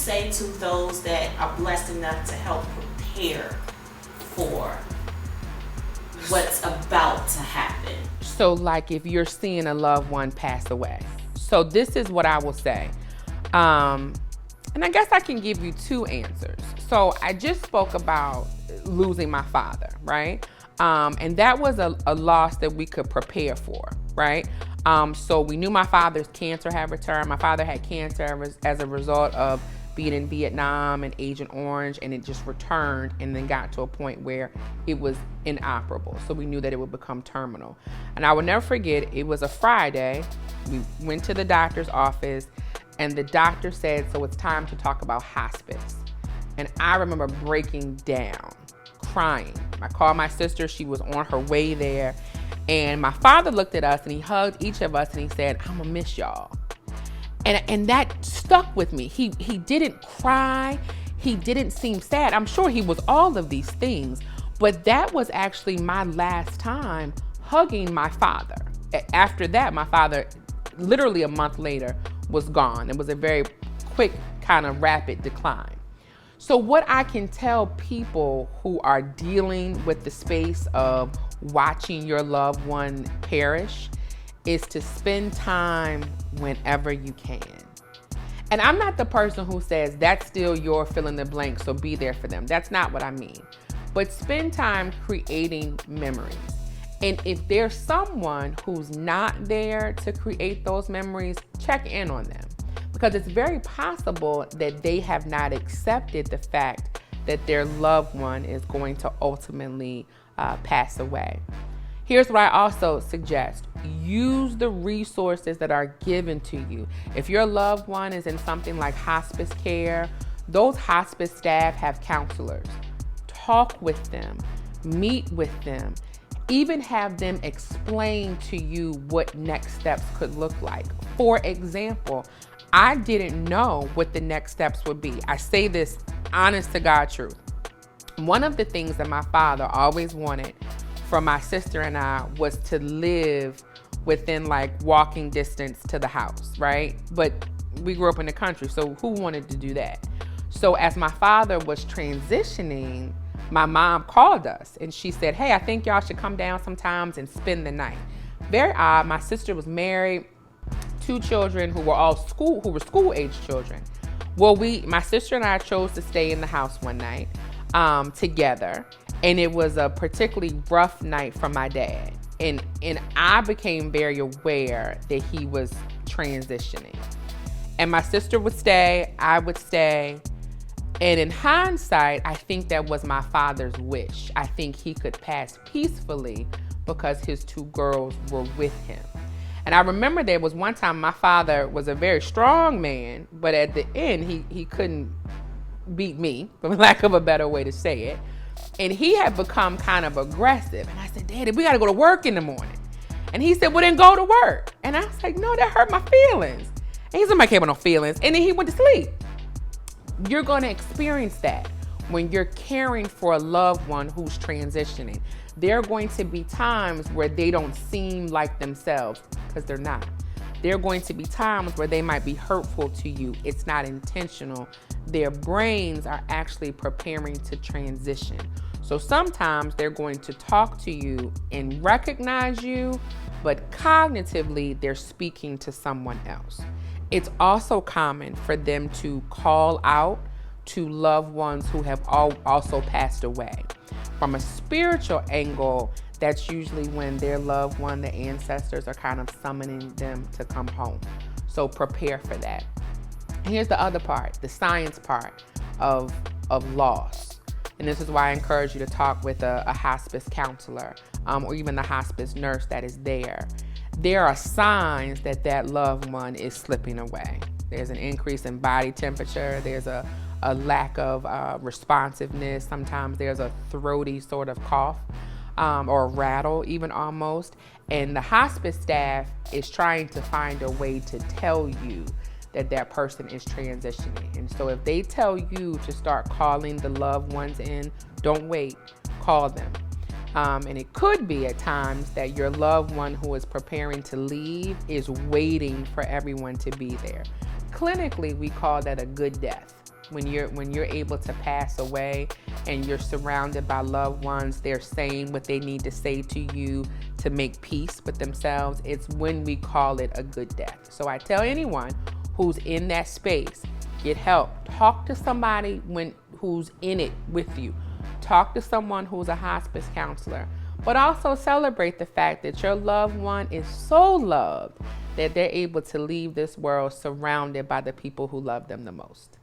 say to those that are blessed enough to help prepare for what's about to happen? So like if you're seeing a loved one pass away. So this is what I will say. And I guess I can give you two answers. So I just spoke about losing my father, right? And that was a loss that we could prepare for, right? So we knew my father's cancer had returned. My father had cancer as a result of being in Vietnam and Agent Orange, and it just returned and then got to a point where it was inoperable. So we knew that it would become terminal. And I will never forget, it was a Friday. We went to the doctor's office and the doctor said, so it's time to talk about hospice. And I remember breaking down, crying. I called my sister, she was on her way there. And my father looked at us and he hugged each of us and he said, "I'm gonna miss y'all." And that stuck with me. He didn't cry. He didn't seem sad. I'm sure he was all of these things, but that was actually my last time hugging my father. After that, my father, literally a month later, was gone. It was a very quick, kind of rapid decline. So what I can tell people who are dealing with the space of watching your loved one perish is to spend time whenever you can. And I'm not the person who says that's still your fill in the blank, so be there for them. That's not what I mean. But spend time creating memories. And if there's someone who's not there to create those memories, check in on them. Because it's very possible that they have not accepted the fact that their loved one is going to ultimately pass away. Here's what I also suggest. Use the resources that are given to you. If your loved one is in something like hospice care, those hospice staff have counselors. Talk with them, meet with them, even have them explain to you what next steps could look like. For example, I didn't know what the next steps would be. I say this honest to God truth. One of the things that my father always wanted for my sister and I was to live within like walking distance to the house, right? But we grew up in the country, so who wanted to do that? So as my father was transitioning, my mom called us and she said, "Hey, I think y'all should come down sometimes and spend the night." Very odd. My sister was married, 2 children who were school age children. Well, my sister and I chose to stay in the house one night together. And it was a particularly rough night for my dad. And I became very aware that he was transitioning. And my sister would stay, I would stay. And in hindsight, I think that was my father's wish. I think he could pass peacefully because his 2 girls were with him. And I remember there was one time my father was a very strong man, but at the end, he couldn't beat me, for lack of a better way to say it. And he had become kind of aggressive. And I said, "Daddy, we got to go to work in the morning." And he said, "Well, then go to work." And I was like, "No, that hurt my feelings." And he said, "I can't have no feelings." And then he went to sleep. You're going to experience that when you're caring for a loved one who's transitioning. There are going to be times where they don't seem like themselves because they're not. There are going to be times where they might be hurtful to you. It's not intentional. Their brains are actually preparing to transition. So sometimes they're going to talk to you and recognize you, but cognitively they're speaking to someone else. It's also common for them to call out to loved ones who have also passed away. From a spiritual angle, that's usually when their loved one, the ancestors, are kind of summoning them to come home. So prepare for that. Here's the other part, the science part of loss. And this is why I encourage you to talk with a hospice counselor or even the hospice nurse that is there. There are signs that that loved one is slipping away. There's an increase in body temperature. There's a lack of responsiveness. Sometimes there's a throaty sort of cough or a rattle even almost. And the hospice staff is trying to find a way to tell you that that person is transitioning. And so if they tell you to start calling the loved ones in, don't wait, call them. And it could be at times that your loved one who is preparing to leave is waiting for everyone to be there. Clinically, we call that a good death. When you're able to pass away and you're surrounded by loved ones, they're saying what they need to say to you to make peace with themselves, it's when we call it a good death. So I tell anyone who's in that space, get help. Talk to somebody who's in it with you. Talk to someone who's a hospice counselor. But also celebrate the fact that your loved one is so loved that they're able to leave this world surrounded by the people who love them the most.